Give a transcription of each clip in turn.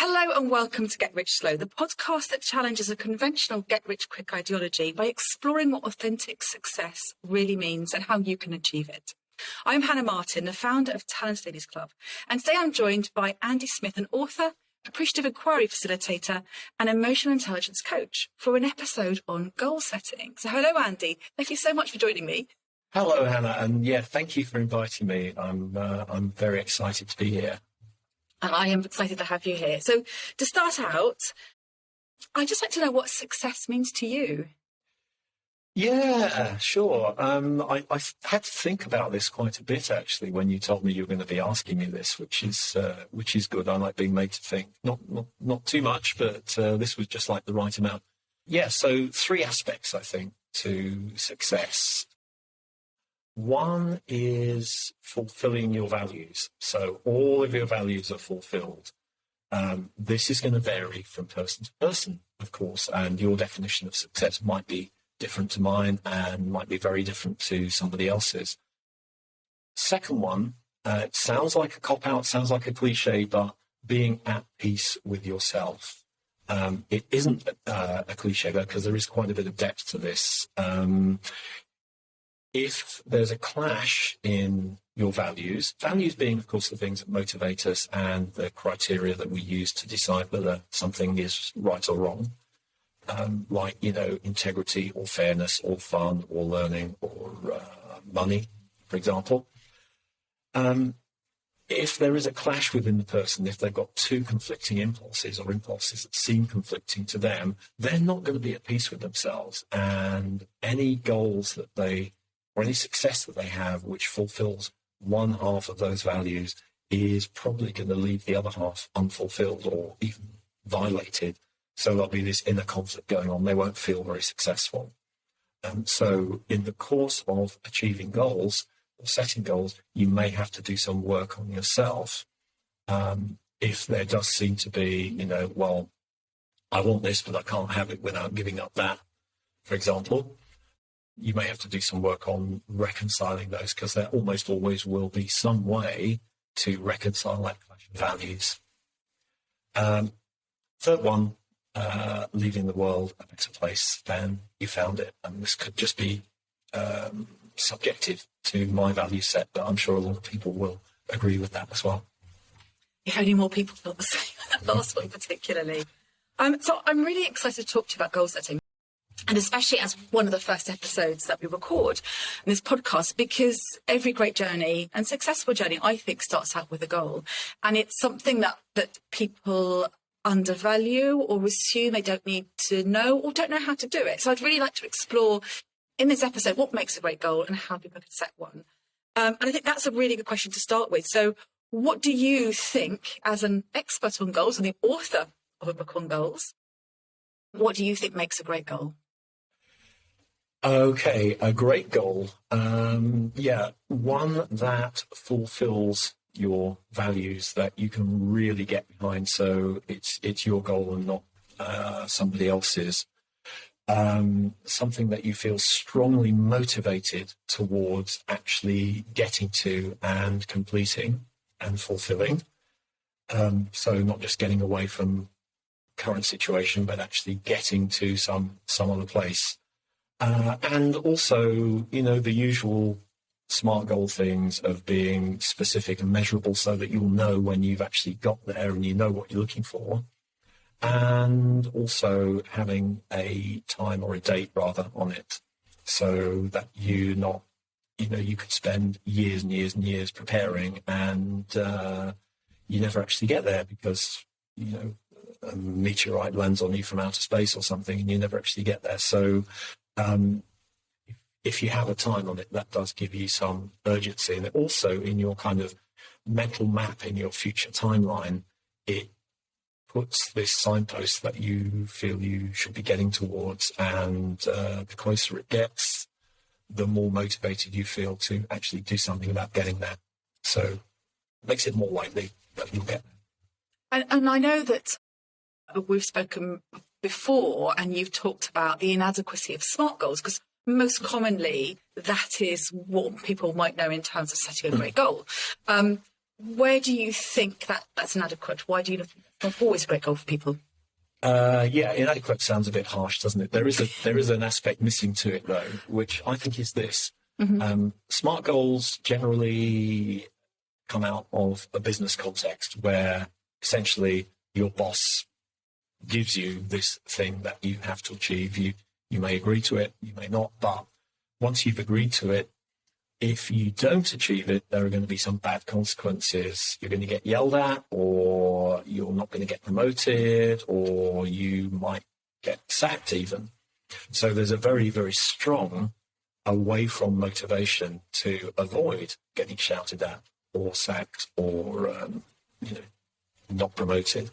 Hello and welcome to Get Rich Slow, the podcast that challenges a conventional get-rich-quick ideology by exploring what authentic success really means and how you can achieve it. I'm Hannah Martin, the founder of Talent Ladies Club, and today I'm joined by Andy Smith, an author, appreciative inquiry facilitator and emotional intelligence coach for an episode on goal setting. So hello, Andy. Thank you so much for joining me. Hello, Hannah, and thank you for inviting me. I'm very excited to be here. And I am excited to have you here. So to start out, I'd just like to know what success means to you. Yeah, sure. I had to think about this quite a bit, actually, when you told me you were going to be asking me this, which is good. I like being made to think. Not too much, but this was just like the right amount. Yeah, so 3 aspects, I think, to success. One is fulfilling your values. So all of your values are fulfilled. This is going to vary from person to person, of course, and your definition of success might be different to mine and might be very different to somebody else's. Second one, it sounds like a cop-out, sounds like a cliche, but being at peace with yourself. It isn't a cliche, though, because there is quite a bit of depth to this. If there's a clash in your values being, of course, the things that motivate us and the criteria that we use to decide whether something is right or wrong, like, integrity or fairness or fun or learning or money, for example. If there is a clash within the person, if they've got 2 conflicting impulses or impulses that seem conflicting to them, they're not going to be at peace with themselves. And any goals that or any success that they have which fulfills one half of those values is probably going to leave the other half unfulfilled or even violated. So there'll be this inner conflict going on. They won't feel very successful. So in the course of achieving goals or setting goals, you may have to do some work on yourself. If there does seem to be, well, I want this, but I can't have it without giving up that, for example, you may have to do some work on reconciling those, because there almost always will be some way to reconcile that clash of values. Third one, leaving the world a better place than you found it. And this could just be subjective to my value set, but I'm sure a lot of people will agree with that as well. If only more people felt the same, that last one particularly. So I'm really excited to talk to you about goal setting. And especially as one of the first episodes that we record in this podcast, because every great journey and successful journey, I think, starts out with a goal. And it's something that people undervalue or assume they don't need to know or don't know how to do it. So I'd really like to explore in this episode what makes a great goal and how people can set one. And I think that's a really good question to start with. So what do you think, as an expert on goals and the author of a book on goals, what do you think makes a great goal? Okay, a great goal. One that fulfills your values, that you can really get behind. So it's your goal and not somebody else's. Something that you feel strongly motivated towards actually getting to and completing and fulfilling. So not just getting away from current situation, but actually getting to some other place. And also, the usual SMART goal things of being specific and measurable so that you'll know when you've actually got there and you know what you're looking for. And also having a time or a date rather on it, so that you could spend years and years and years preparing and you never actually get there because, a meteorite lands on you from outer space or something and you never actually get there. So if you have a time on it, that does give you some urgency. And also in your kind of mental map in your future timeline, it puts this signpost that you feel you should be getting towards. And the closer it gets, the more motivated you feel to actually do something about getting there. So it makes it more likely that you'll get there. And I know that we've spoken before and you've talked about the inadequacy of SMART goals, because most commonly that is what people might know in terms of setting a great goal. Where do you think that's inadequate? Why do you think Always a great goal for people. Yeah, inadequate sounds a bit harsh, doesn't it? There is an aspect missing to it though, which I think is this. Smart goals generally come out of a business context where essentially your boss gives you this thing that you have to achieve. You may agree to it, you may not, but once you've agreed to it, if you don't achieve it, there are going to be some bad consequences. You're going to get yelled at, or you're not going to get promoted, or you might get sacked even. So there's a very, very strong away from motivation to avoid getting shouted at or sacked or not promoted.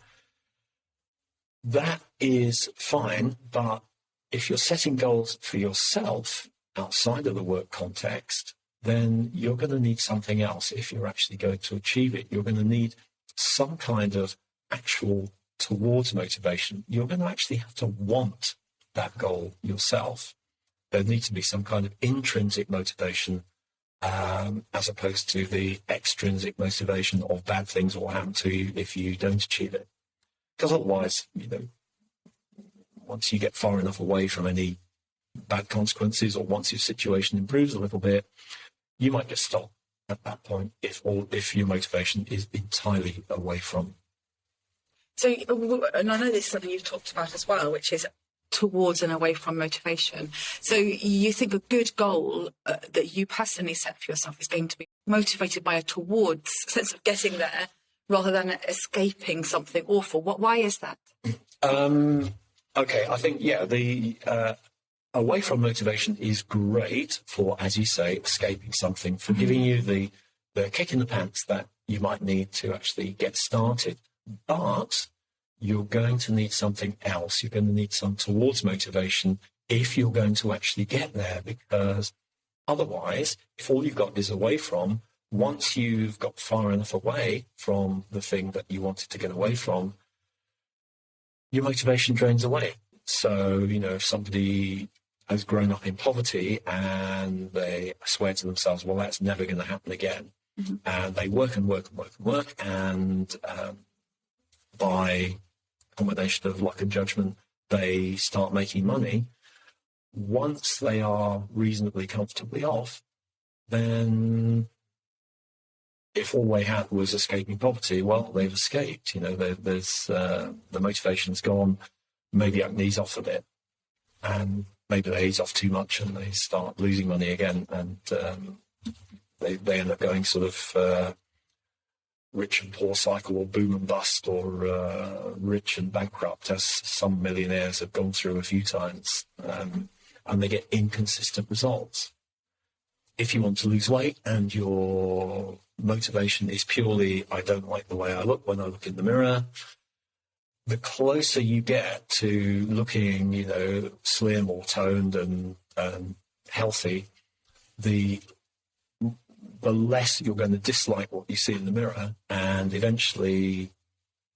That is fine, but if you're setting goals for yourself outside of the work context, then you're going to need something else. If you're actually going to achieve it, you're going to need some kind of actual towards motivation. You're going to actually have to want that goal yourself. There needs to be some kind of intrinsic motivation as opposed to the extrinsic motivation of bad things will happen to you if you don't achieve it. Because otherwise, once you get far enough away from any bad consequences, or once your situation improves a little bit, you might just stop at that point if your motivation is entirely away from. So, and I know this is something you've talked about as well, which is towards and away from motivation. So you think a good goal that you personally set for yourself is going to be motivated by a towards sense of getting there rather than escaping something awful. Why is that? Okay, I think, the away from motivation is great for, as you say, escaping something, for giving you the kick in the pants that you might need to actually get started. But you're going to need something else. You're going to need some towards motivation if you're going to actually get there, because otherwise, if all you've got is away from, once you've got far enough away from the thing that you wanted to get away from, your motivation drains away. So, if somebody has grown up in poverty and they swear to themselves, well, that's never going to happen again. And they work and work and work and work. And by combination of luck and judgment, they start making money. Once they are reasonably comfortably off, then if all they had was escaping poverty, well, they've escaped. There's the motivation's gone. Maybe I can ease off a bit, and maybe they ease off too much and they start losing money again, and they end up going sort of rich and poor cycle, or boom and bust, or rich and bankrupt, as some millionaires have gone through a few times, and they get inconsistent results. If you want to lose weight and your motivation is purely, I don't like the way I look when I look in the mirror, the closer you get to looking, slim or toned and healthy, the less you're going to dislike what you see in the mirror, and eventually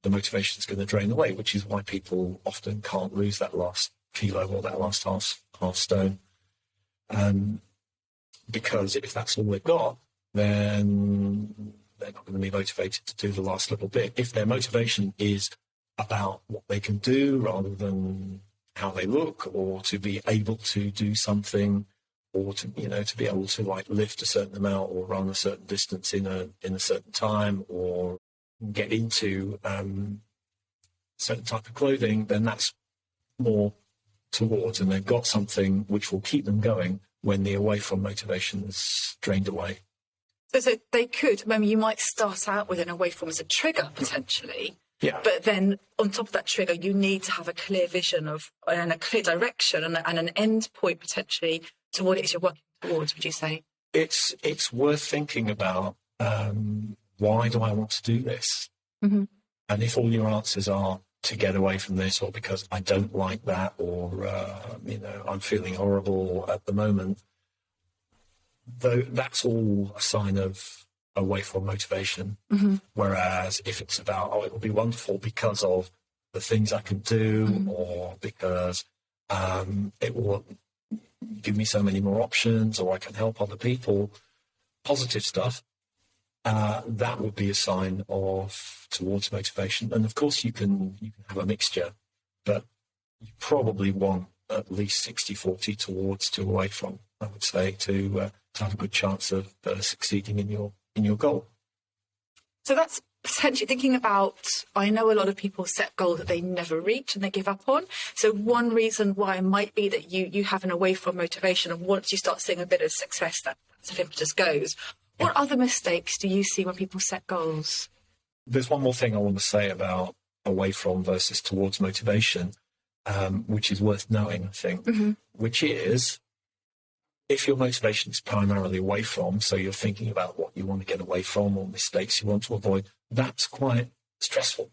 the motivation is going to drain away, which is why people often can't lose that last kilo or that last half stone. Because if that's all they've got, then they're not going to be motivated to do the last little bit. If their motivation is about what they can do rather than how they look, or to be able to do something, or to be able to lift a certain amount or run a certain distance in a certain time, or get into a certain type of clothing, then that's more towards, and they've got something which will keep them going when the away from motivation is drained away. So they could, you might start out with an away from as a trigger potentially. Yeah. But then on top of that trigger, you need to have a clear vision and a clear direction and an end point potentially to what it is you're working towards, would you say? It's worth thinking about, why do I want to do this? Mm-hmm. And if all your answers are to get away from this, or because I don't like that, or, I'm feeling horrible at the moment, though, that's all a sign of away from motivation. Mm-hmm. Whereas if it's about, it will be wonderful because of the things I can do, or because it will give me so many more options, or I can help other people, positive stuff, that would be a sign of towards motivation. And of course, you can have a mixture, but you probably want at least 60-40 towards to away from, I would say, to have a good chance of succeeding in your goal. So that's potentially thinking about, I know a lot of people set goals that they never reach and they give up on. So one reason why might be that you have an away from motivation, and once you start seeing a bit of success, that impetus goes. What other mistakes do you see when people set goals? There's one more thing I want to say about away from versus towards motivation, which is worth knowing, I think, which is if your motivation is primarily away from, so you're thinking about what you want to get away from or mistakes you want to avoid, that's quite stressful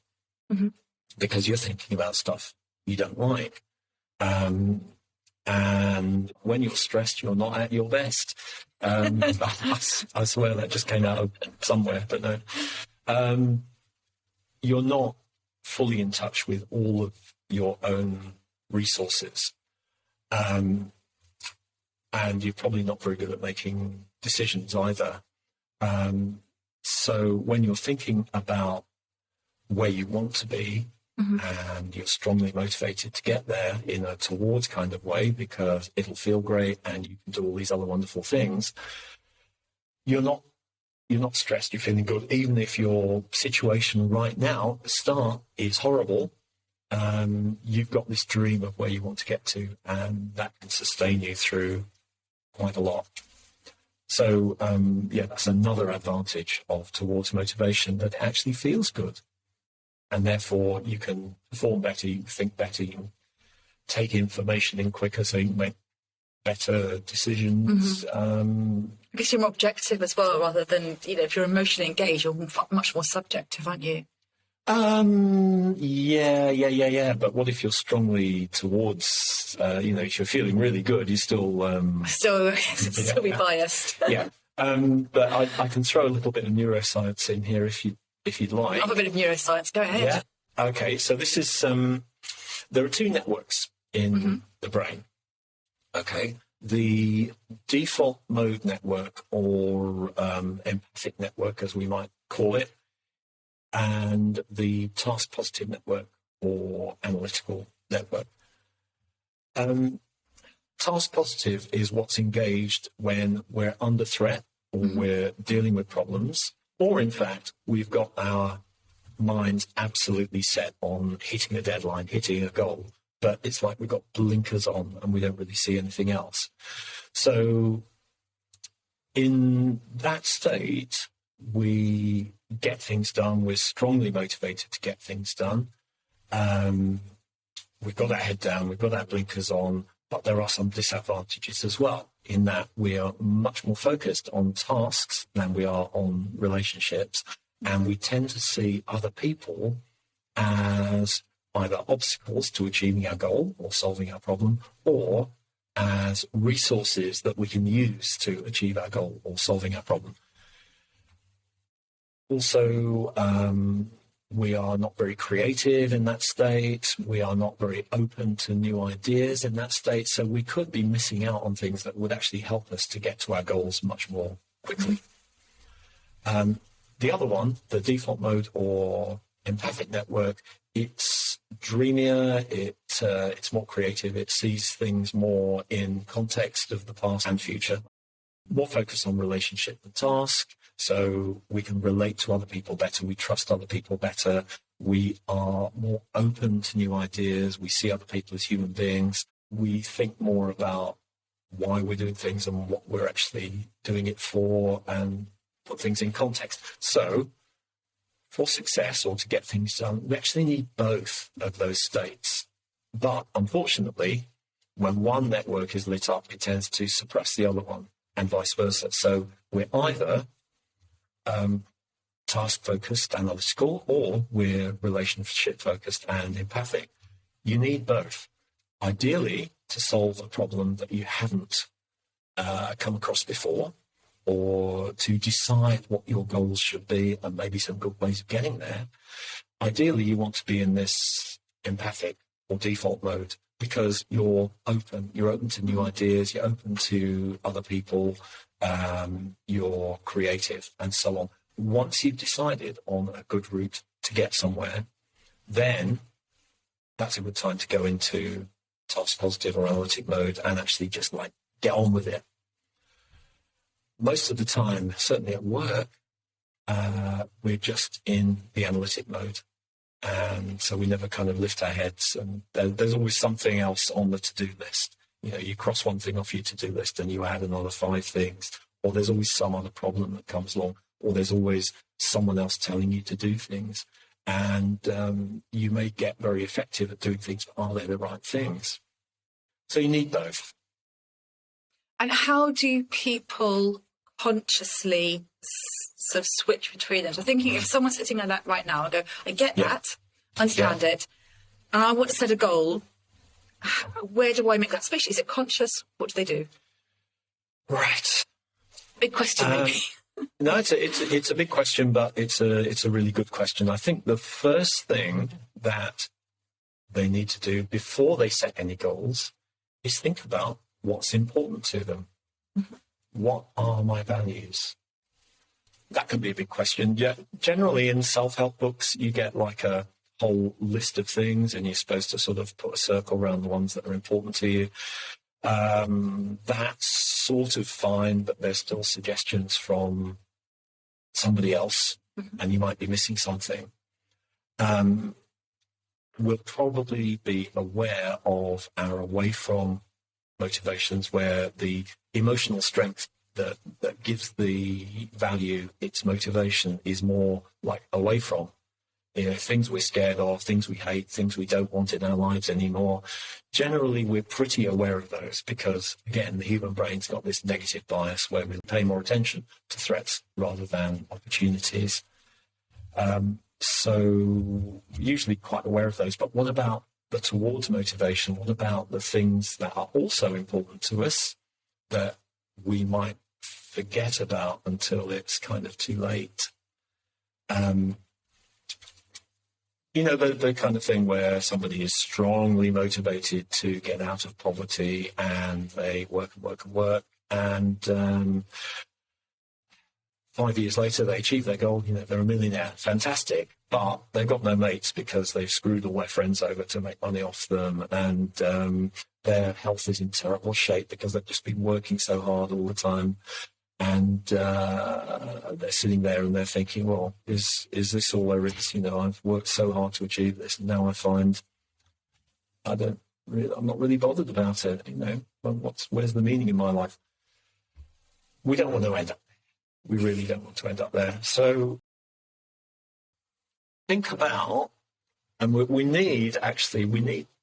because you're thinking about stuff you don't like. And when you're stressed, you're not at your best. I swear that just came out of somewhere, but no. You're not fully in touch with all of your own resources. And you're probably not very good at making decisions either. So when you're thinking about where you want to be and you're strongly motivated to get there in a towards kind of way because it'll feel great and you can do all these other wonderful things, you're not stressed, you're feeling good, even if your situation right now at the start is horrible. You've got this dream of where you want to get to, and that can sustain you through quite a lot. So, that's another advantage of towards motivation, that it actually feels good. And therefore, you can perform better, you can think better, you can take information in quicker, so you can make better decisions. I guess you're more objective as well, rather than, if you're emotionally engaged, you're much more subjective, aren't you? Yeah. But what if you're strongly towards, if you're feeling really good, you still be biased. Yeah. But I can throw a little bit of neuroscience in here if you'd like. Have a bit of neuroscience. Go ahead. Yeah. Okay. So this is there are two networks in the brain. Okay. The default mode network, or empathic network, as we might call it, and the task positive network, or analytical network. Task positive is what's engaged when we're under threat or we're dealing with problems, or in fact, we've got our minds absolutely set on hitting a deadline, hitting a goal, but it's like we've got blinkers on and we don't really see anything else. So in that state, we get things done. We're strongly motivated to get things done. We've got our head down, we've got our blinkers on, but there are some disadvantages as well, in that we are much more focused on tasks than we are on relationships. And we tend to see other people as either obstacles to achieving our goal or solving our problem, or as resources that we can use to achieve our goal or solving our problem. Also, we are not very creative in that state. We are not very open to new ideas in that state. So we could be missing out on things that would actually help us to get to our goals much more quickly. The other one, the default mode or empathic network, it's dreamier, it's more creative, it sees things more in context of the past and future. More focus on relationship and task, so we can relate to other people better, we trust other people better, we are more open to new ideas, we see other people as human beings, we think more about why we're doing things and what we're actually doing it for, and put things in context. So for success, or to get things done, we actually need both of those states. But unfortunately, when one network is lit up, it tends to suppress the other one, and vice versa. So we're either task-focused, analytical, or we're relationship-focused and empathic. You need both. Ideally, to solve a problem that you haven't come across before, or to decide what your goals should be and maybe some good ways of getting there. Ideally, you want to be in this empathic or default mode because you're open to new ideas, you're open to other people, you're creative and so on. once you've decided on a good route to get somewhere, then that's a good time to go into task positive or analytic mode and actually just like get on with it. Most of the time, certainly at work, we're just in the analytic mode. And so we never kind of lift our heads, and there's always something else on the to-do list. You know, you cross one thing off your to-do list and you add another 5 things, or there's always some other problem that comes along, or there's always someone else telling you to do things. And you may get very effective at doing things, but are they the right things? So you need both. And how do people consciously sort of switch between it? I'm thinking if someone's sitting like that right now, I go, I get that, understand it, and I want to set a goal. Where do I make that switch? Is it conscious? What do they do? Right. Big question, maybe. No, it's a big question, but it's a really good question. I think the first thing that they need to do before they set any goals is think about what's important to them. Mm-hmm. What are my values? That can be a big question. Yeah, generally in self-help books, you get like a whole list of things, and you're supposed to sort of put a circle around the ones that are important to you. That's sort of fine, but there's still suggestions from somebody else, and you might be missing something. We'll probably be aware of our away from motivations where the emotional strength that gives the value its motivation is more like away from. You know, things we're scared of, things we hate, things we don't want in our lives anymore. Generally, we're pretty aware of those because, again, the human brain's got this negative bias where we pay more attention to threats rather than opportunities. So usually quite aware of those. But what about the towards motivation? What about the things that are also important to us that we might forget about until it's kind of too late? You know, the kind of thing where somebody is strongly motivated to get out of poverty and they work and work and work, and 5 years later they achieve their goal. You know, they're a millionaire, fantastic, but they've got no mates because they've screwed all their friends over to make money off them, and their health is in terrible shape because they've just been working so hard all the time. And they're sitting there and they're thinking, well, is this all there is? You know, I've worked so hard to achieve this, and now I find I'm not really bothered about it. You know, well, where's the meaning in my life? We don't want to end up. We really don't want to end up there. So think about, and we need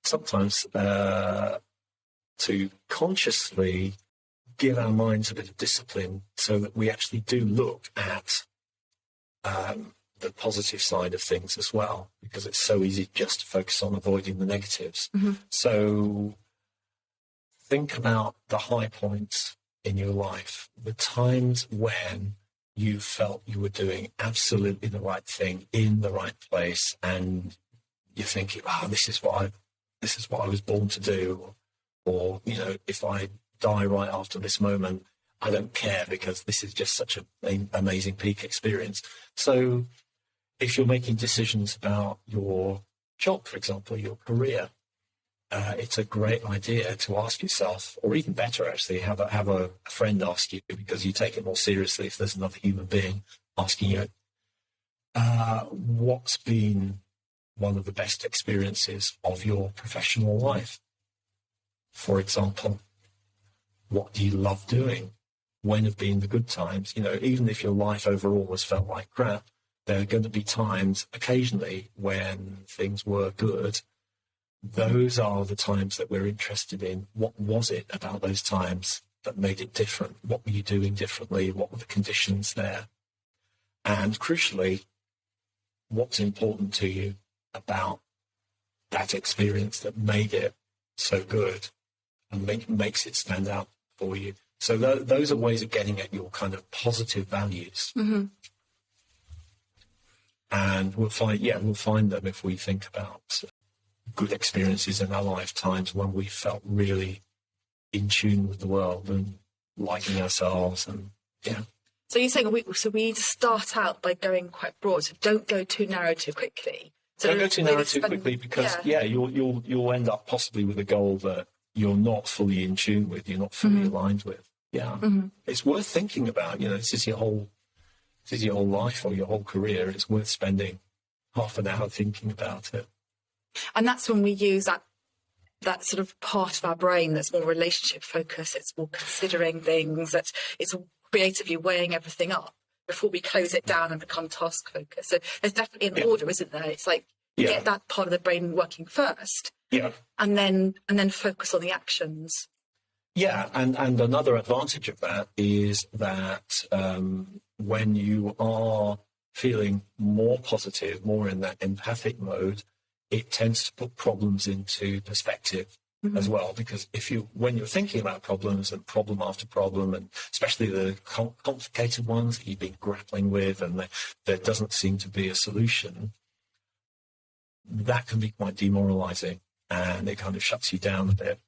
sometimes to consciously give our minds a bit of discipline so that we actually do look at the positive side of things as well, because it's so easy just to focus on avoiding the negatives. Mm-hmm. So think about the high points in your life, the times when you felt you were doing absolutely the right thing in the right place, and you're thinking, this is what I was born to do, or you know, if I die right after this moment, I don't care because this is just such an amazing peak experience. So if you're making decisions about your job, for example, your career, it's a great idea to ask yourself, or even better actually, have a friend ask you, because you take it more seriously if there's another human being asking you, what's been one of the best experiences of your professional life? For example, what do you love doing? When have been the good times? You know, even if your life overall has felt like crap, there are going to be times occasionally when things were good. Those are the times that we're interested in. What was it about those times that made it different? What were you doing differently? What were the conditions there? And crucially, what's important to you about that experience that made it so good and makes it stand out for you? So those are ways of getting at your kind of positive values. Mm-hmm. And we'll find them if we think about good experiences in our lifetimes when we felt really in tune with the world and liking ourselves. And So you're saying we need to start out by going quite broad. So don't go too narrow too quickly. So Don't go too narrow too quickly because you'll end up possibly with a goal that you're not fully in tune with, you're not fully aligned with. Yeah, it's worth thinking about. This is your whole life or your whole career. It's worth spending half an hour thinking about it. And that's when we use that sort of part of our brain that's more relationship focused. It's more considering things. That it's creatively weighing everything up before we close it down and become task focused. So there's definitely an order, isn't there? It's like get that part of the brain working first, and then focus on the actions. Yeah, and another advantage of that is that when you are feeling more positive, more in that empathic mode, it tends to put problems into perspective as well. Because when you're thinking about problems and problem after problem, and especially the complicated ones that you've been grappling with, and there doesn't seem to be a solution, that can be quite demoralizing, and it kind of shuts you down a bit.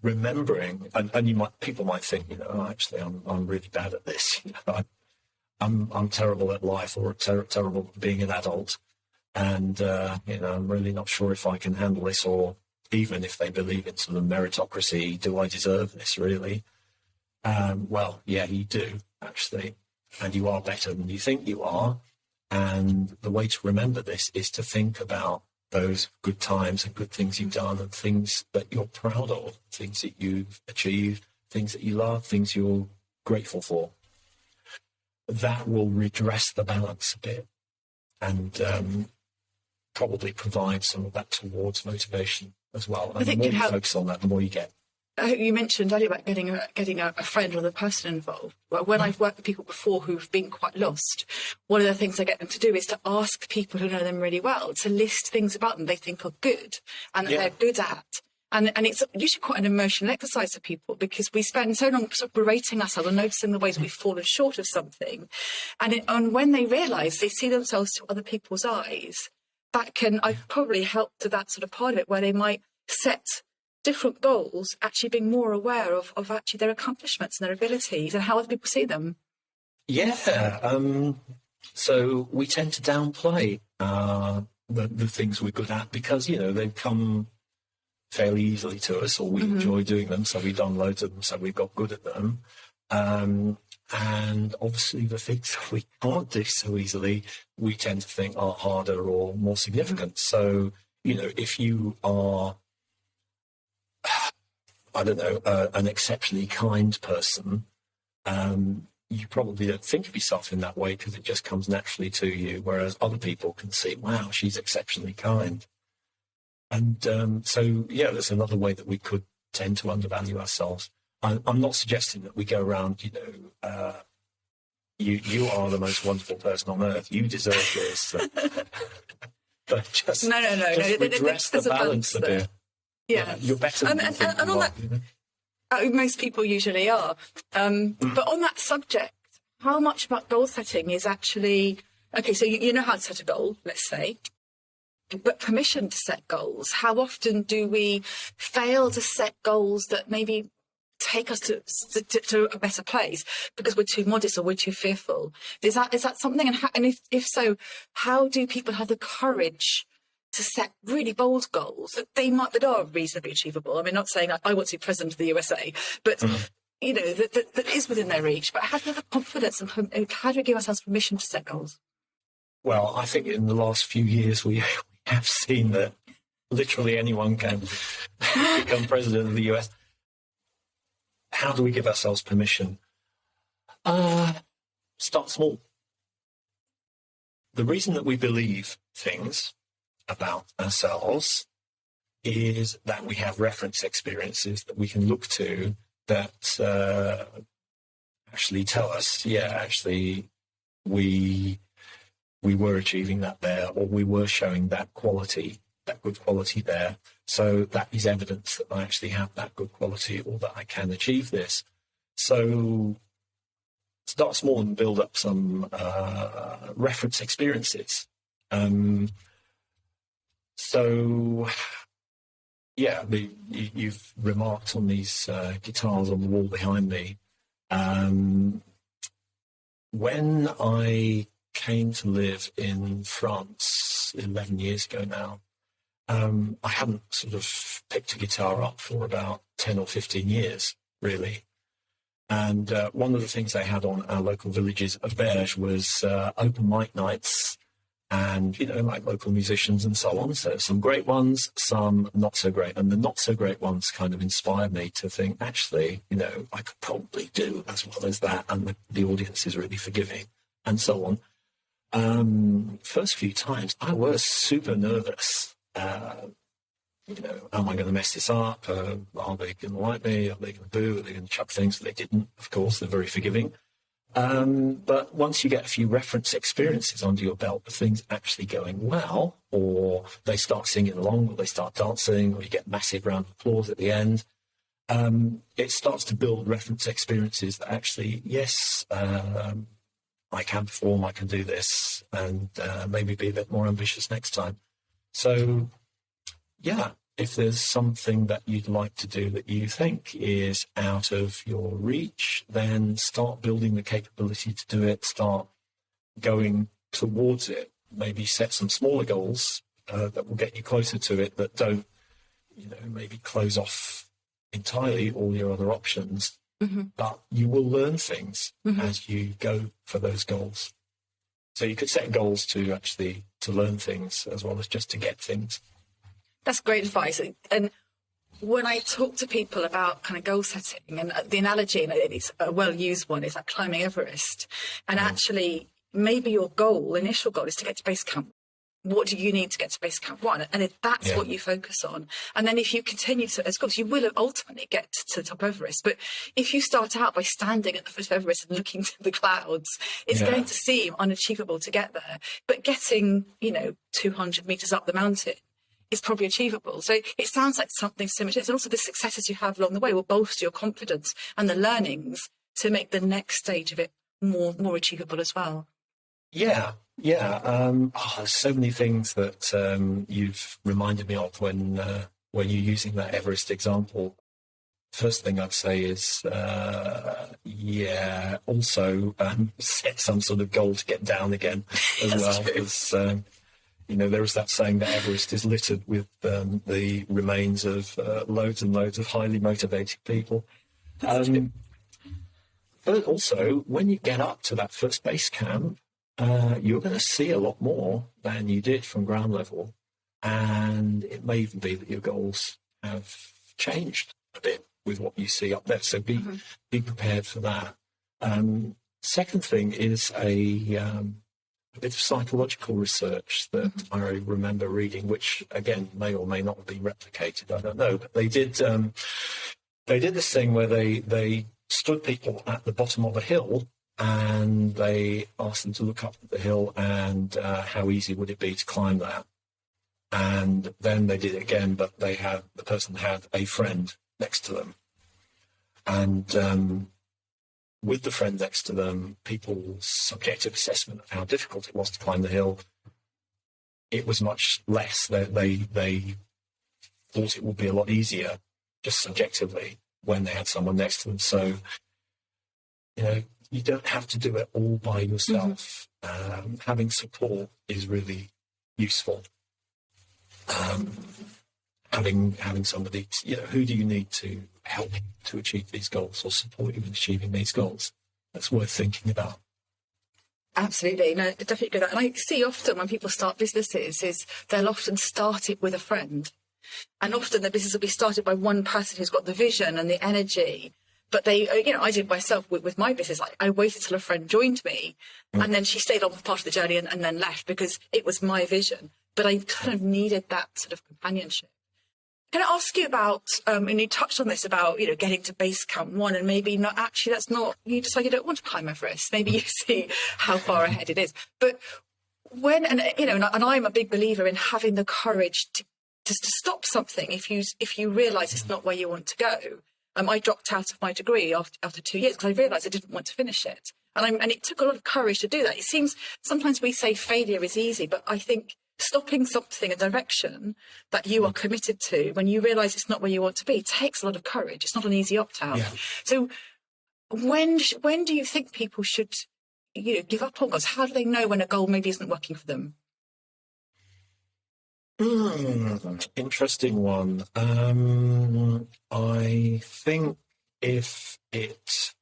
Remembering, and people might think, actually, I'm really bad at this. I'm terrible at life, or terrible at being an adult, and I'm really not sure if I can handle this, or even if they believe in sort of meritocracy, do I deserve this really? Well, yeah, you do actually, and you are better than you think you are. And the way to remember this is to think about those good times and good things you've done, and things that you're proud of, things that you've achieved, things that you love, things you're grateful for. That will redress the balance a bit, and probably provide some of that towards motivation as well. And the more you focus on that, the more you get. You mentioned earlier about getting a friend or the person involved. Well, when I've worked with people before who've been quite lost, one of the things I get them to do is to ask people who know them really well to list things about them they think are good and that they're good at. And it's usually quite an emotional exercise for people, because we spend so long sort of berating ourselves and noticing the ways we've fallen short of something. And when they realise they see themselves through other people's eyes, I've probably helped to that sort of part of it, where they might set different goals, actually being more aware of actually their accomplishments and their abilities and how other people see them. Yeah. So we tend to downplay the things we're good at because, they come fairly easily to us, or we enjoy doing them, so we download them, so we've got good at them. And obviously the things that we can't do so easily, we tend to think are harder or more significant. So, if you are, an exceptionally kind person, you probably don't think of yourself in that way because it just comes naturally to you, whereas other people can see, wow, she's exceptionally kind. And that's another way that we could tend to undervalue ourselves. I'm not suggesting that we go around, you are the most wonderful person on earth, you deserve this. But just redress the balance a bit. Yeah, you're better than you think you are. Most people usually are. But on that subject, how much about goal setting is actually... Okay, so you know how to set a goal, let's say. But permission to set goals. How often do we fail to set goals that maybe take us to a better place because we're too modest or we're too fearful? Is that something? And if so, how do people have the courage to set really bold goals that are reasonably achievable? I mean, not saying I want to be president of the USA, but that is within their reach. But how do we have the confidence and how do we give ourselves permission to set goals? Well, I think in the last few years we have seen that literally anyone can become president of the US. How do we give ourselves permission? Start small. The reason that we believe things about ourselves is that we have reference experiences that we can look to that actually tell us, we were achieving that there, or we were showing that quality, that good quality there. So that is evidence that I actually have that good quality, or that I can achieve this. So start small and build up some reference experiences. You've remarked on these guitars on the wall behind me. when I came to live in France 11 years ago now, I hadn't sort of picked a guitar up for about 10 or 15 years, really. And one of the things they had on our local villages of Berge was open mic nights and, like local musicians and so on. So some great ones, some not so great. And the not so great ones kind of inspired me to think, actually, I could probably do as well as that. And the audience is really forgiving and so on. First few times, I was super nervous. Am I going to mess this up? Are they going to like me? Are they going to boo? Are they going to chuck things? They didn't, of course. They're very forgiving. But once you get a few reference experiences under your belt of things actually going well, or they start singing along, or they start dancing, or you get massive round of applause at the end, it starts to build reference experiences that actually, yes, I can perform, I can do this, and maybe be a bit more ambitious next time. So, yeah, if there's something that you'd like to do that you think is out of your reach, then start building the capability to do it, start going towards it. Maybe set some smaller goals that will get you closer to it, that don't, maybe close off entirely all your other options. Mm-hmm. But you will learn things as you go for those goals. So you could set goals to learn things as well as just to get things. That's great advice. And when I talk to people about kind of goal setting, and the analogy, and it's a well-used one, is like climbing Everest. And actually, maybe your initial goal is to get to base camp. What do you need to get to base camp 1? And if that's what you focus on. And then if you continue to, of course, you will ultimately get to the top of Everest. But if you start out by standing at the foot of Everest and looking to the clouds, it's going to seem unachievable to get there. But getting, 200 meters up the mountain is probably achievable. So it sounds like something similar to this. And also the successes you have along the way will bolster your confidence and the learnings to make the next stage of it more achievable as well. Yeah. There's so many things that you've reminded me of when you're using that Everest example. First thing I'd say is, also set some sort of goal to get down again as well. Because, there is that saying that Everest is littered with the remains of loads and loads of highly motivated people. But also, when you get up to that first base camp, you're going to see a lot more than you did from ground level. And it may even be that your goals have changed a bit with what you see up there. So be prepared for that. Second thing is a bit of psychological research that I remember reading, which, again, may or may not be replicated. I don't know. But they did this thing where they stood people at the bottom of a hill, and they asked them to look up at the hill and how easy would it be to climb that. And then they did it again, but the person had a friend next to them. And with the friend next to them, people's subjective assessment of how difficult it was to climb the hill, it was much less. They thought it would be a lot easier, just subjectively, when they had someone next to them. So, you don't have to do it all by yourself. Having support is really useful. Having somebody, who do you need to help you to achieve these goals or support you in achieving these goals? That's worth thinking about. Absolutely. No, definitely agree with that. And I see often when people start businesses is they'll often start it with a friend. And often the business will be started by one person who's got the vision and the energy. But I did myself with my business. I waited till a friend joined me, and then she stayed on for part of the journey and then left because it was my vision. But I kind of needed that sort of companionship. Can I ask you about, and you touched on this about, getting to base camp 1, and maybe not actually, you decide you don't want to climb Everest. Maybe you see how far ahead it is. But and I'm a big believer in having the courage to stop something if you realise it's not where you want to go. I dropped out of my degree after 2 years because I realised I didn't want to finish it. And it took a lot of courage to do that. It seems sometimes we say failure is easy, but I think stopping something, a direction that you are committed to, when you realise it's not where you want to be, takes a lot of courage. It's not an easy opt-out. Yeah. So when do you think people should give up on goals? How do they know when a goal maybe isn't working for them? Interesting one. I think if it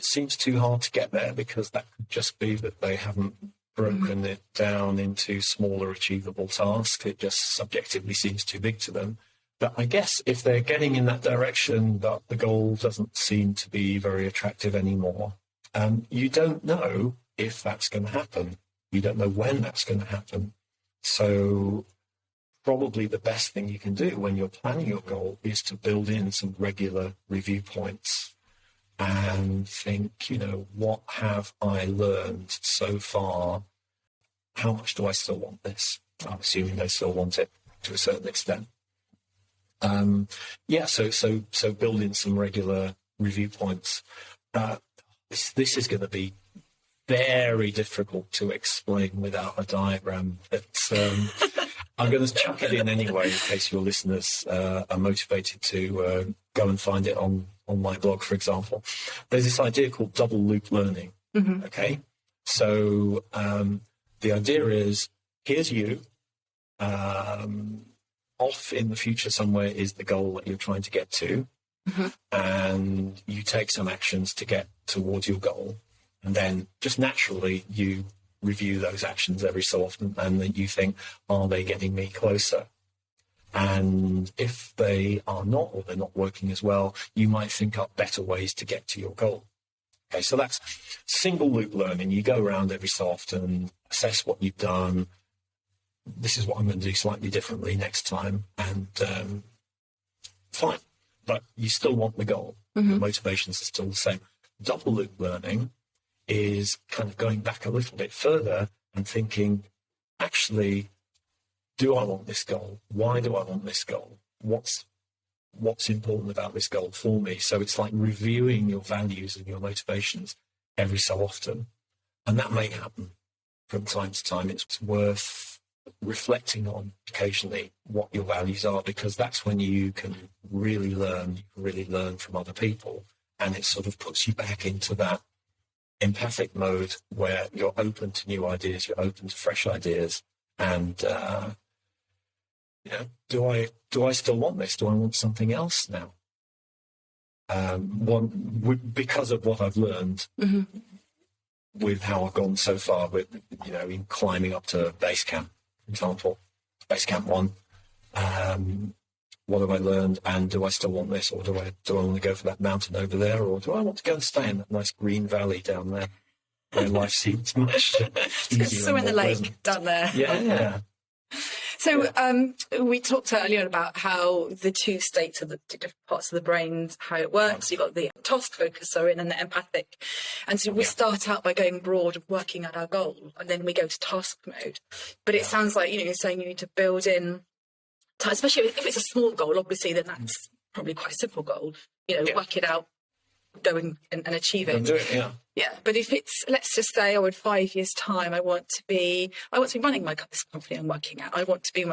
seems too hard to get there, because that could just be that they haven't broken it down into smaller achievable tasks. It just subjectively seems too big to them. But I guess if they're getting in that direction, but the goal doesn't seem to be very attractive anymore, you don't know if that's going to happen. You don't know when that's going to happen. So probably the best thing you can do when you're planning your goal is to build in some regular review points and think, what have I learned so far? How much do I still want this? I'm assuming they still want it to a certain extent. So build in some regular review points. This is going to be very difficult to explain without a diagram. But I'm going to chuck it in anyway, in case your listeners are motivated to go and find it on my blog, for example. There's this idea called double loop learning. Mm-hmm. Okay, so the idea is, here's you. Off in the future somewhere is the goal that you're trying to get to, mm-hmm. and you take some actions to get towards your goal. And then just naturally you review those actions every so often, and then you think, are they getting me closer? And if they are not, or they're not working as well, you might think up better ways to get to your goal. Okay, so that's single loop learning. You go around every so often, assess what you've done. This is what I'm going to do slightly differently next time, and fine. But you still want the goal. Mm-hmm. The motivations are still the same. Double loop learning is kind of going back a little bit further and thinking, actually, do I want this goal? Why do I want this goal? What's important about this goal for me? So it's like reviewing your values and your motivations every so often. And that may happen from time to time. It's worth reflecting on occasionally what your values are, because that's when you can really learn from other people, and it sort of puts you back into that empathic mode where you're open to new ideas, you're open to fresh ideas, and do I still want this? Do I want something else now? Because of what I've learned, mm-hmm. with how I've gone so far with in climbing up to base camp. Example, base camp 1. What have I learned, and do I still want this, or do I want to go for that mountain over there, or do I want to go and stay in that nice green valley down there where life seems much easier? So in the lake pleasant. Down there. Yeah. So we talked earlier about how the two states of the different parts of the brain, how it works. You've got the task focuser and the empathic. And so we start out by going broad and working at our goal, and then we go to task mode. But it sounds like, you're saying you need to build in, especially if it's a small goal, obviously, then that's probably quite a simple goal. Work it out, go and achieve it. Do it, yeah. Yeah, but if it's, let's just say, in 5 years' time, I want to be running this company I'm working at. I want to be,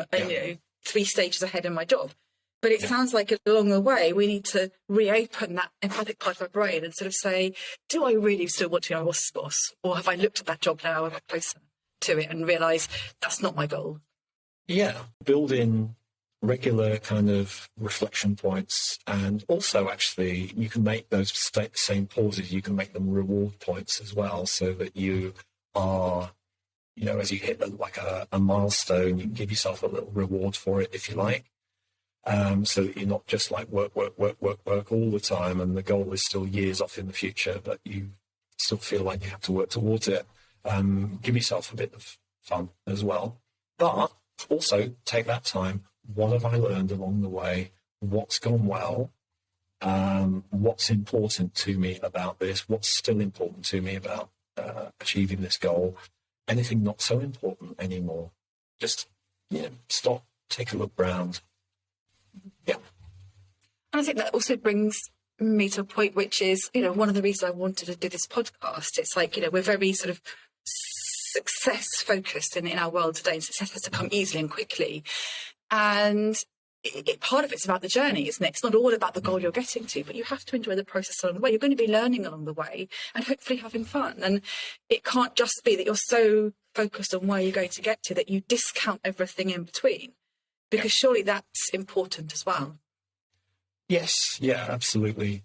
3 stages ahead in my job. But it sounds like along the way, we need to reopen that empathic part of our brain and sort of say, do I really still want to be my boss's boss? Or have I looked at that job now a bit closer to it and realised that's not my goal? Yeah, build in regular kind of reflection points, and also actually you can make those same pauses, you can make them reward points as well, so that you are, as you hit a milestone, you can give yourself a little reward for it if you like, so that you're not just like work all the time, and the goal is still years off in the future, but you still feel like you have to work towards it. Give yourself a bit of fun as well, but also take that time. What have I learned along the way? What's gone well? What's important to me about this? What's still important to me about achieving this goal? Anything not so important anymore? Just, stop, take a look round. Yeah. And I think that also brings me to a point, which is, one of the reasons I wanted to do this podcast. It's like, we're very sort of success focused in our world today, and success has to come easily and quickly. And part of it's about the journey, isn't it? It's not all about the goal you're getting to, but you have to enjoy the process along the way. You're going to be learning along the way and hopefully having fun. And it can't just be that you're so focused on where you're going to get to that you discount everything in between, because surely that's important as well. Yes, yeah, absolutely.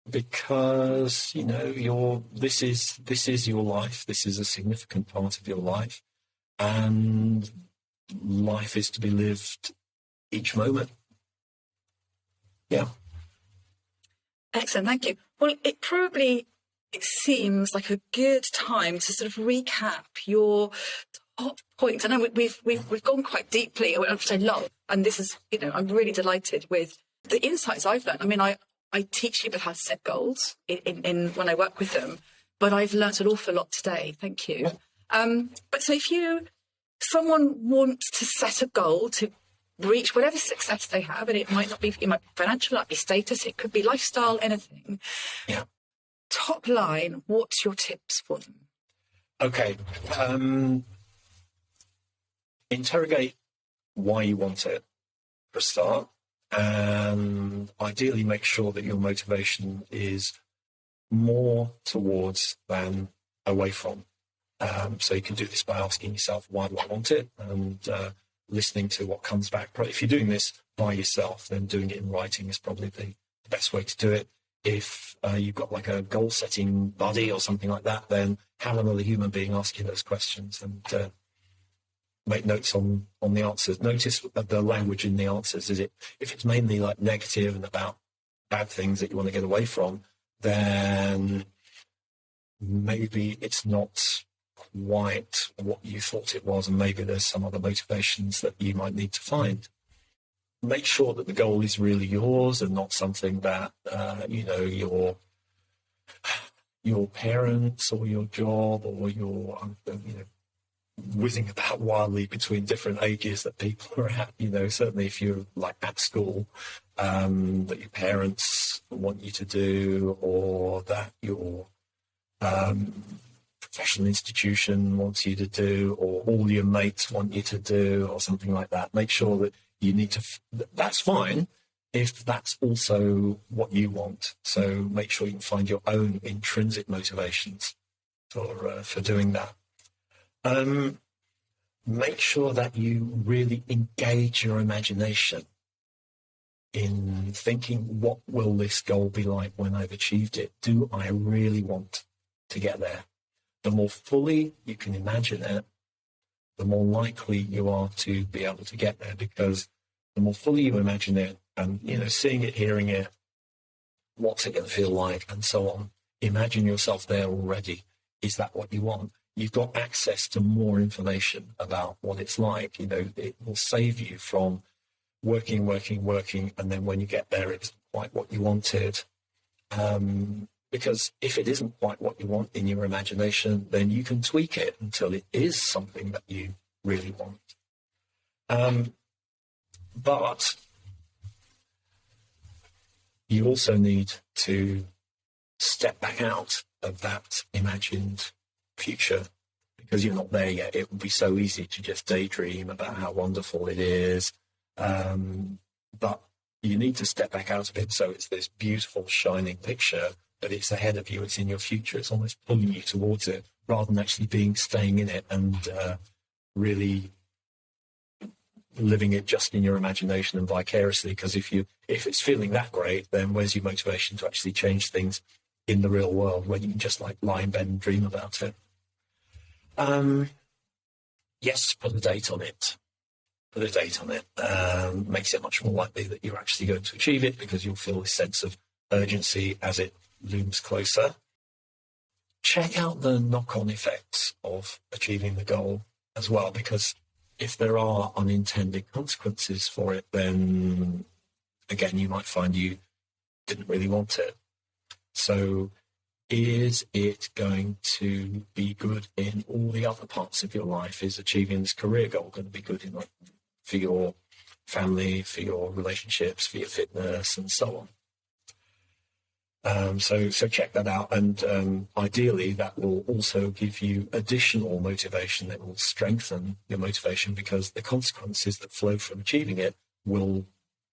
Because, this is your life. This is a significant part of your life. And life is to be lived each moment. Yeah. Excellent, thank you. Well, it seems like a good time to sort of recap your top points. I know we've gone quite deeply, which I love, and this is, I'm really delighted with the insights I've learned. I mean, I teach people how to set goals in when I work with them, but I've learnt an awful lot today. Thank you. But so if someone wants to set a goal to reach whatever success they have, and it might be financial, it might be status, it could be lifestyle, anything. Yeah. Top line, what's your tips for them? Okay. Interrogate why you want it for a start, and ideally make sure that your motivation is more towards than away from. So you can do this by asking yourself, why do I want it? And listening to what comes back. If you're doing this by yourself, then doing it in writing is probably the best way to do it. If you've got like a goal-setting buddy or something like that, then have another human being ask you those questions and make notes on the answers. Notice the language in the answers. If it's mainly like negative and about bad things that you want to get away from, then maybe it's not quite what you thought it was, and maybe there's some other motivations that you might need to find. Make sure that the goal is really yours and not something that your parents or your job or your whizzing about wildly between different ages that people are at. Certainly if you're like at school, that your parents want you to do, or that your professional institution wants you to do, or all your mates want you to do, or something like that. Make sure that you need to, that's fine if that's also what you want. So make sure you can find your own intrinsic motivations for doing that. Make sure that you really engage your imagination in thinking, what will this goal be like when I've achieved it? Do I really want to get there? The more fully you can imagine it, the more likely you are to be able to get there, because the more fully you imagine it and, seeing it, hearing it, what's it going to feel like, and so on. Imagine yourself there already. Is that what you want? You've got access to more information about what it's like. It will save you from working, and then when you get there, it's quite what you wanted. Because if it isn't quite what you want in your imagination, then you can tweak it until it is something that you really want. But you also need to step back out of that imagined future, because you're not there yet. It would be so easy to just daydream about how wonderful it is. But you need to step back out of it, so it's this beautiful, shining picture, but it's ahead of you, it's in your future, it's almost pulling you towards it, rather than actually staying in it and really living it just in your imagination and vicariously. Because if it's feeling that great, then where's your motivation to actually change things in the real world when you can just like lie in bed and dream about it? Yes, put a date on it. Makes it much more likely that you're actually going to achieve it, because you'll feel this sense of urgency as it looms closer. Check out the knock-on effects of achieving the goal as well, because if there are unintended consequences for it, then again, you might find you didn't really want it. So is it going to be good in all the other parts of your life? Is achieving this career goal going to be good for your family, for your relationships, for your fitness, and so on? So check that out, and ideally that will also give you additional motivation that will strengthen your motivation, because the consequences that flow from achieving it will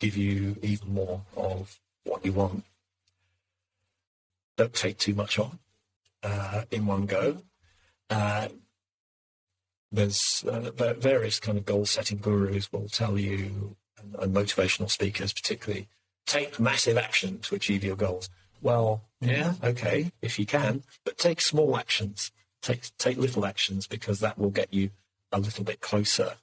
give you even more of what you want. Don't take too much on in one go. There's various kind of goal-setting gurus will tell you, and motivational speakers particularly, take massive action to achieve your goals. Well, yeah, okay, if you can, but take small actions. Take little actions, because that will get you a little bit closer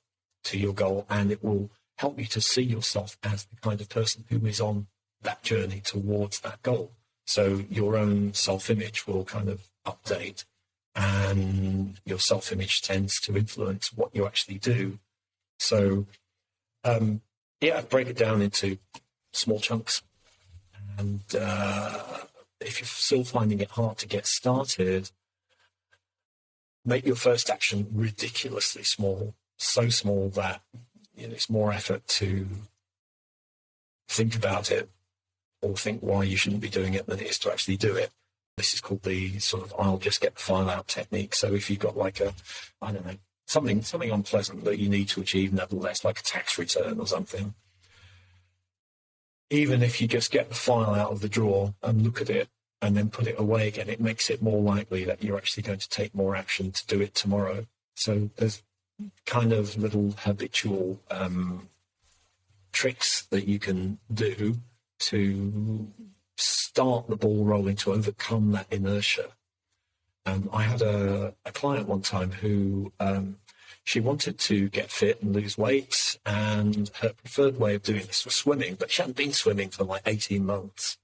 to your goal, and it will help you to see yourself as the kind of person who is on that journey towards that goal. So your own self-image will kind of update, and your self-image tends to influence what you actually do. So, break it down into small chunks. And if you're still finding it hard to get started, make your first action ridiculously small, so small that it's more effort to think about it or think why you shouldn't be doing it than it is to actually do it. This is called the sort of I'll just get the file out technique. So if you've got like something unpleasant that you need to achieve nevertheless, like a tax return or something, even if you just get the file out of the drawer and look at it and then put it away again, it makes it more likely that you're actually going to take more action to do it tomorrow. So there's kind of little habitual tricks that you can do to start the ball rolling, to overcome that inertia. I had a client one time who she wanted to get fit and lose weight, and her preferred way of doing this was swimming, but she hadn't been swimming for like 18 months.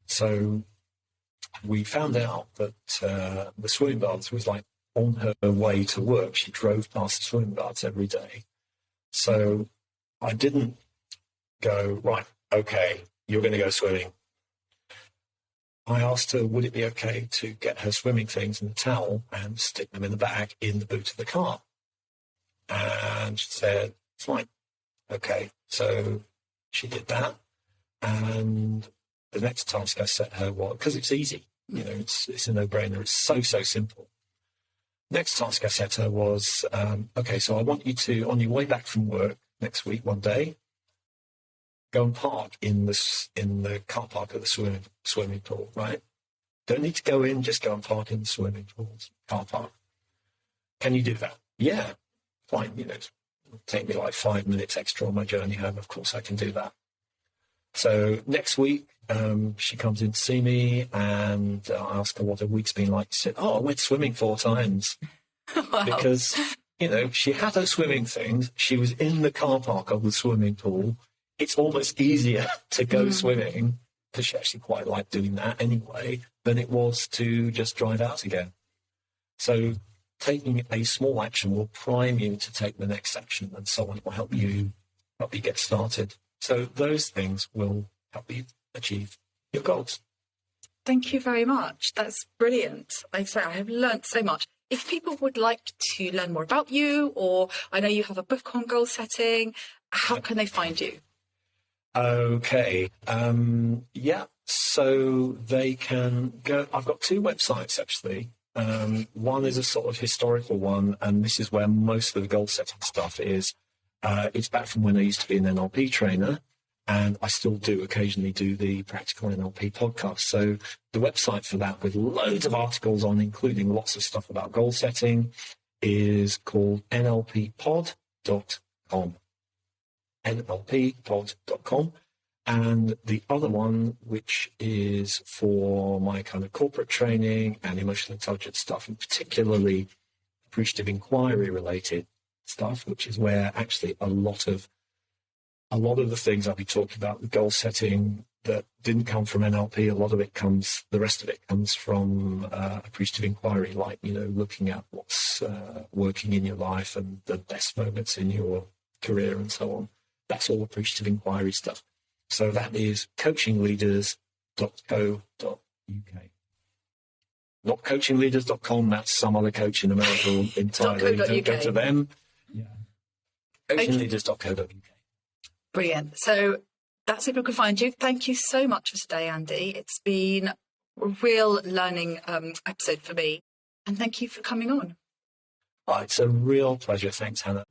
So we found out that the swimming baths was like on her way to work. She drove past the swimming baths every day. So I didn't go, right, okay, you're going to go swimming. I asked her, would it be okay to get her swimming things in a towel and stick them in the bag in the boot of the car? And she said, fine. Okay. So she did that. And the next task I set her was, because it's easy, it's a no-brainer. It's so simple. Next task I set her was, okay, so I want you to, on your way back from work next week, one day, go and park in the car park of the swimming pool, right? Don't need to go in, just go and park in the swimming pool's car park. Can you do that? Yeah, fine. It'll take me like 5 minutes extra on my journey home. Of course I can do that. So next week, she comes in to see me, and I ask her what her week's been like. She said, I went swimming 4 times. Wow. Because, she had her swimming things. She was in the car park of the swimming pool. It's almost easier to go swimming, because she actually quite liked doing that anyway, than it was to just drive out again. So taking a small action will prime you to take the next action, and so on. It will help you get started. So those things will help you achieve your goals. Thank you very much. That's brilliant. Like I say, I have learnt so much. If people would like to learn more about you, or I know you have a book on goal setting, how can they find you? Okay. So they can go. I've got 2 websites, actually. One is a sort of historical one, and this is where most of the goal setting stuff is. It's back from when I used to be an NLP trainer, and I still do occasionally do the Practical NLP podcast. So the website for that, with loads of articles on, including lots of stuff about goal setting, is called nlppod.com. nlppod.com. And the other one, which is for my kind of corporate training and emotional intelligence stuff, and particularly appreciative inquiry related stuff, which is where actually a lot of the things I'll be talking about with goal setting that didn't come from NLP, the rest of it comes from appreciative inquiry, like, looking at what's working in your life and the best moments in your career and so on. That's all appreciative inquiry stuff. So that is coachingleaders.co.uk. Not coachingleaders.com, that's some other coach in America entirely. Don't go to them. Yeah. Coachingleaders.co.uk. Brilliant. So that's where people can find you. Thank you so much for today, Andy. It's been a real learning episode for me. And thank you for coming on. It's a real pleasure. Thanks, Hannah.